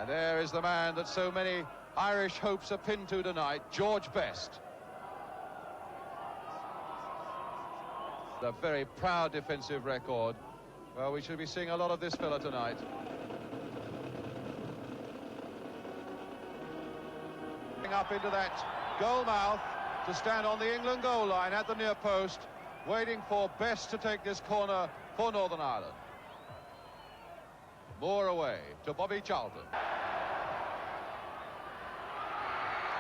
And there is the man that so many Irish hopes are pinned to tonight, George Best. A very proud defensive record. Well, we should be seeing a lot of this fella tonight. Up into that goal mouth to stand on the England goal line at the near post, waiting for Best to take this corner for Northern Ireland. Moore away to Bobby Charlton.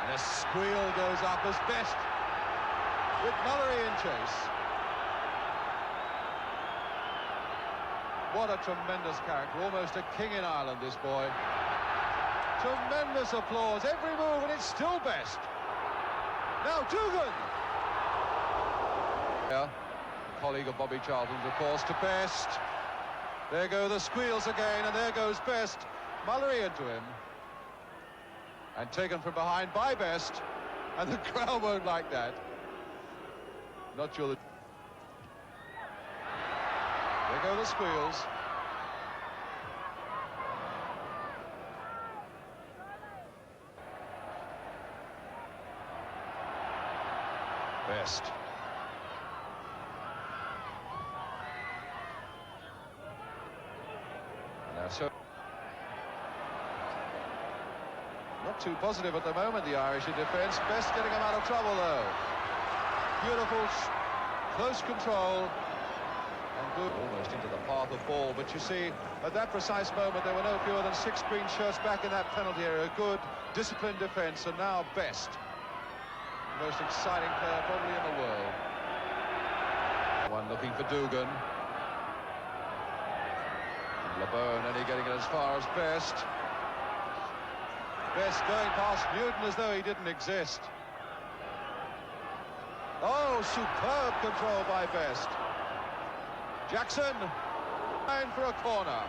And a squeal goes up as Best with Mullery in chase. What a tremendous character, almost a king in Ireland, this boy. Tremendous applause, every move, and it's still Best. Now Dugan. Yeah, colleague of Bobby Charlton's, of course, to Best. There go the squeals again, and there goes Best. Mullery into him. And taken from behind by Best. And the crowd won't like that. Not sure that... There go the squeals. Best. Now, so not too positive at the moment, the Irish in defence. Best getting them out of trouble, though. Beautiful, close control. And good, almost into the path of ball. But you see, at that precise moment, there were no fewer than 6 green shirts back in that penalty area. Good, disciplined defence, and now Best. Most exciting player probably in the world. One looking for Dugan. LeBone only getting it as far as Best. Best going past Newton as though he didn't exist. Oh, superb control by Best. Jackson, line for a corner.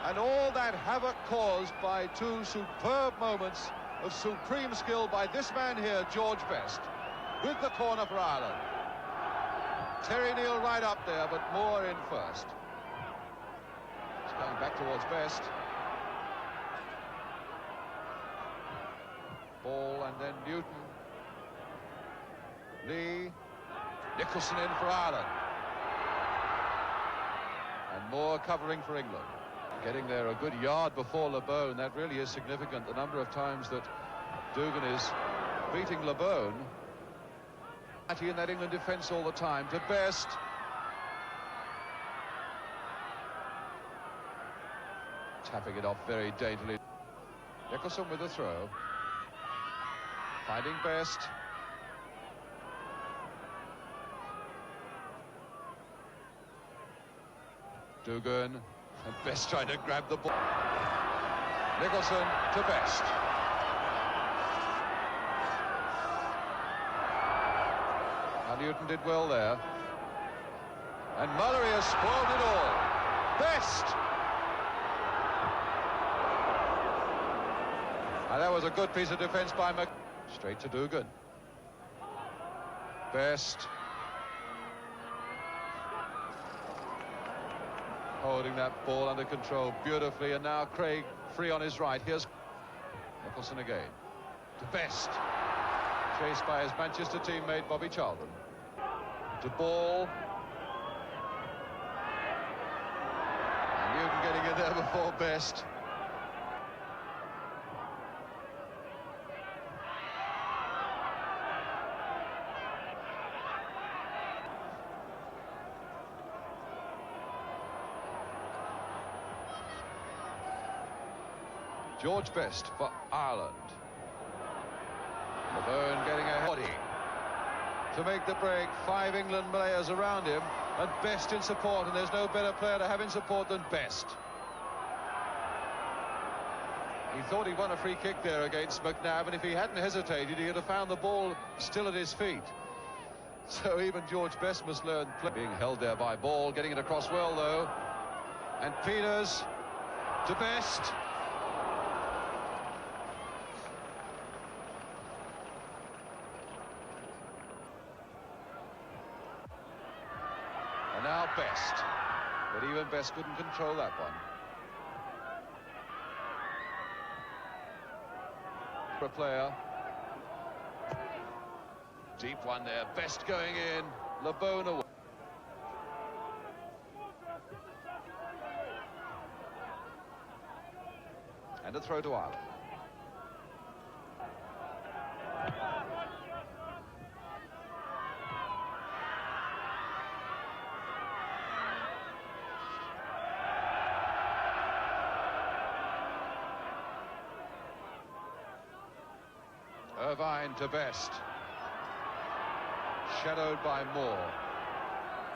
And all that havoc caused by 2 superb moments of supreme skill by this man here, George Best, with the corner for Ireland. Terry Neal right up there, but Moore in first. It's going back towards Best. Ball and then Newton. Lee. Nicholson in for Ireland. And Moore covering for England. Getting there a good yard before LeBone. That really is significant, the number of times that Dugan is beating LeBone. In that England defence all the time to Best. Tapping it off very daintily. Nicholson with the throw. Finding Best. Dugan. And Best trying to grab the ball. Nicholson to Best. Now Newton did well there. And Mullery has spoiled it all. Best! And that was a good piece of defence by Mc... Straight to Dugan. Best. Holding that ball under control beautifully, and now Craig free on his right. Here's Nicholson again. To Best. Chased by his Manchester teammate Bobby Charlton. To Ball. And Newton getting in there before Best. George Best for Ireland. LeBone getting a body to make the break. 5 England players around him, and Best in support, and there's no better player to have in support than Best. He thought he won a free kick there against McNabb, and if he hadn't hesitated, he'd have found the ball still at his feet. So even George Best must learn. Being held there by Ball, getting it across well, though. And Peters to Best. Now Best, but even Best couldn't control that one. desperate player. Deep one there, Best going in, LeBone away. And a throw to Ireland. Irvine to Best. Shadowed by Moore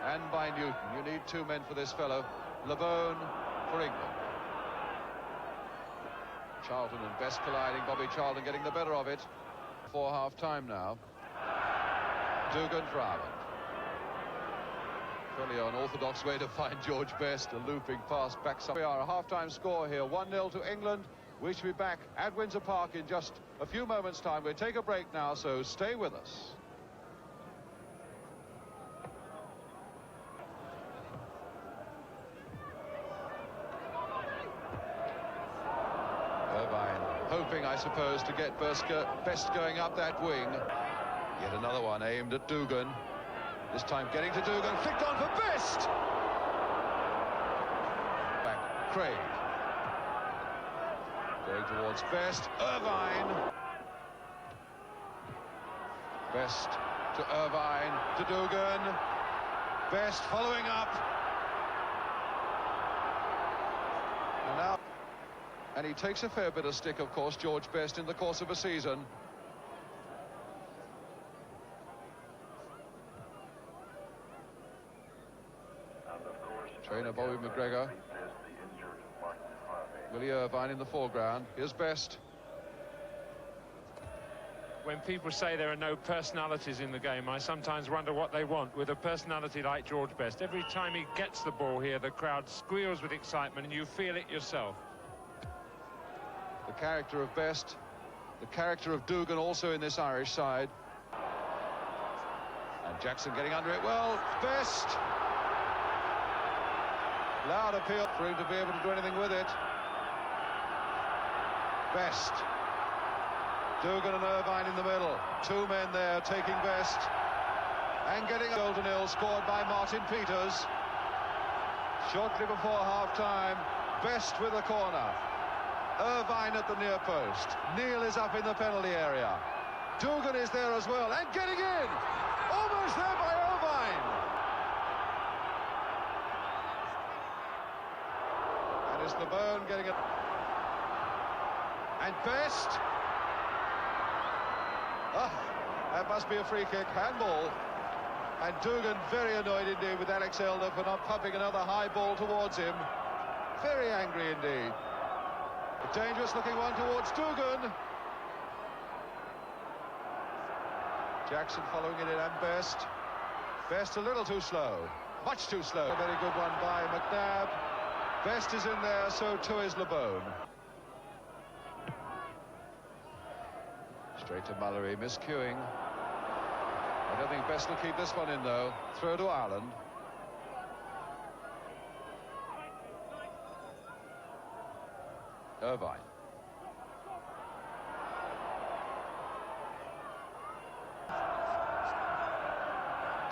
and by Newton. You need two men for this fellow. LeBone for England. Charlton and Best colliding. Bobby Charlton getting the better of it. For half-time now. Dugan for Ireland. Fairly unorthodox way to find George Best. A looping pass back. We are a half-time score here. 1-0 to England. We should be back at Windsor Park in just a few moments' time. We'll take a break now, so stay with us. Irvine hoping, I suppose, to get Best going up that wing. Yet another one aimed at Dugan. This time getting to Dugan, flicked on for Best! Back, Craig. Going towards Best, Irvine. Best to Irvine, to Dugan. Best following up. And he takes a fair bit of stick, of course, George Best, in the course of a season. Trainer Bobby McGregor. Willie Irvine in the foreground. Here's Best. When people say there are no personalities in the game, I sometimes wonder what they want with a personality like George Best. Every time he gets the ball here, the crowd squeals with excitement, and you feel it yourself. The character of Best, the character of Dugan also in this Irish side. And Jackson getting under it well. Best. Loud appeal for him to be able to do anything with it. Best. Dugan and Irvine in the middle. Two men there taking Best. And getting a goal to nil scored by Martin Peters. Shortly before half-time, Best with a corner. Irvine at the near post. Neil is up in the penalty area. Dugan is there as well and getting in. Almost there by Irvine. And it's LeBone getting it. And Best. That must be a free kick. Handball. And Dugan very annoyed indeed with Alex Elder for not pumping another high ball towards him. Very angry indeed. A dangerous looking one towards Dugan. Jackson following it in, and Best. Best a little too slow. Much too slow. A very good one by McNabb. Best is in there, so too is LeBone. Straight to Mallory, miscuing. I don't think Best will keep this one in, though. Throw to Ireland. Irvine.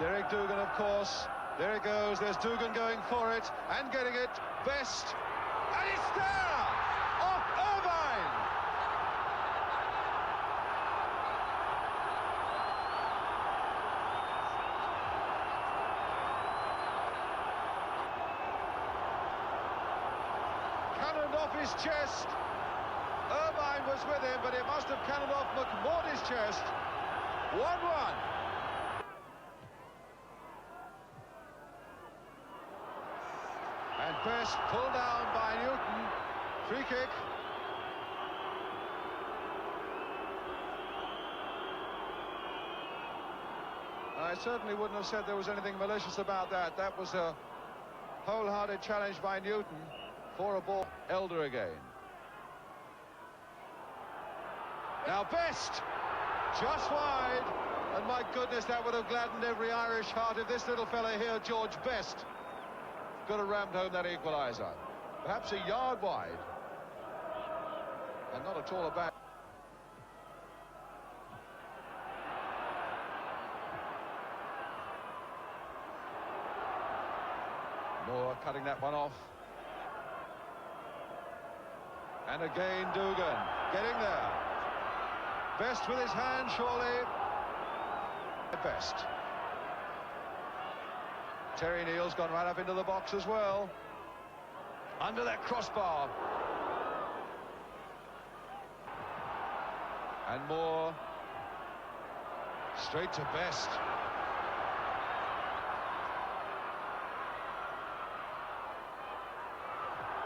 Derek Dugan, of course. There it goes. There's Dugan going for it and getting it. Best. And it's there! Off Irvine! Cannoned off his chest. Irvine was with him, but it must have cannoned off McMordy's chest. 1-1. And Best pulled down by Newton. Free kick. I certainly wouldn't have said there was anything malicious about that. That was a wholehearted challenge by Newton for a ball. Elder again. Now Best, just wide. And my goodness, that would have gladdened every Irish heart if this little fella here, George Best, could have rammed home that equaliser. Perhaps a yard wide. And not at all a bad. Moore cutting that one off. And again Dugan getting there. Best with his hand, surely. Best. Terry Neal's gone right up into the box as well. Under that crossbar. And Moore. Straight to Best.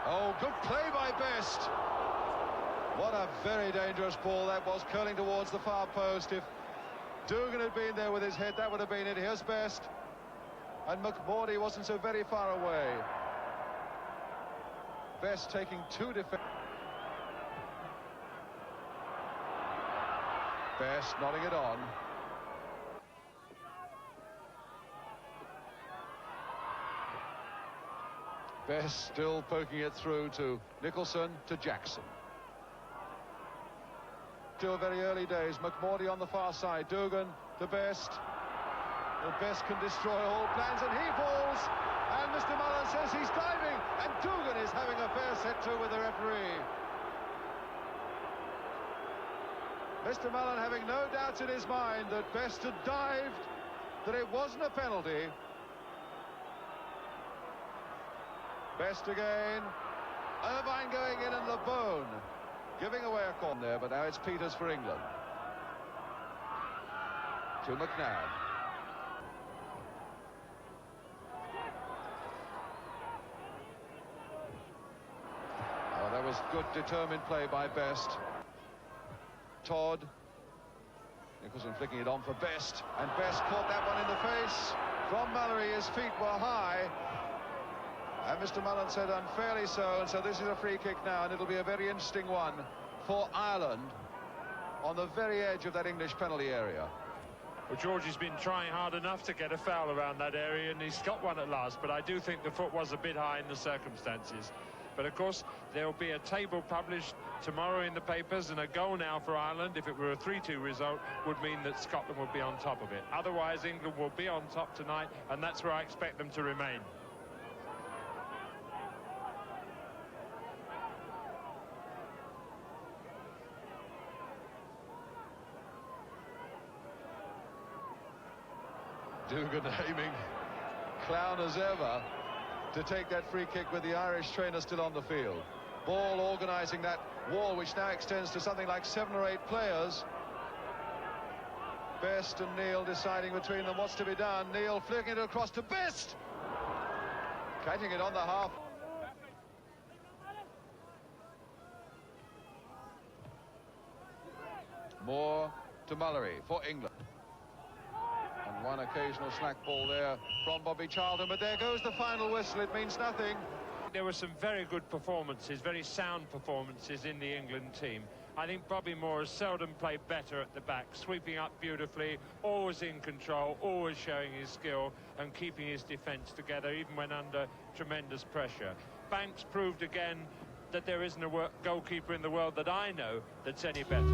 Oh, good play by Best. What a very dangerous ball that was, curling towards the far post. If Dugan had been there with his head, that would have been it. Here's Best. And McMordy wasn't so very far away. Best taking two defenders. Best nodding it on. Best still poking it through to Nicholson, to Jackson. Still very early days. McMordy on the far side. Dugan to Best. The Best can destroy all plans, and he falls. And Mr. Mullen says he's diving, and Dugan is having a fair set to with the referee. Mr. Mullen having no doubts in his mind that Best had dived, that it wasn't a penalty. Best again. Irvine going in and LeBone giving away a corner there, but now it's Peters for England. To McNabb. Oh, that was good determined play by Best. Todd. Nicholson flicking it on for Best, and Best caught that one in the face from Mallory. His feet were high. And Mr. Mullen said unfairly so, and so this is a free kick now, and it'll be a very interesting one for Ireland on the very edge of that English penalty area. Well, George has been trying hard enough to get a foul around that area, and he's got one at last, but I do think the foot was a bit high in the circumstances. But of course there'll be a table published tomorrow in the papers, and a goal now for Ireland, if it were a 3-2 result, would mean that Scotland would be on top of it. Otherwise England will be on top tonight, and that's where I expect them to remain. Dugan aiming, clown as ever, to take that free kick with the Irish trainer still on the field. Ball organising that wall, which now extends to something like 7 or 8 players. Best and Neal deciding between them what's to be done. Neal flicking it across to Best, catching it on the half. Moore to Mullery for England. And one occasional slack ball there from Bobby Charlton, but there goes the final whistle. It means nothing. There were some very good performances, very sound performances in the England team. I think Bobby Moore has seldom played better at the back, sweeping up beautifully, always in control, always showing his skill and keeping his defence together, even when under tremendous pressure. Banks proved again that there isn't a goalkeeper in the world that I know that's any better.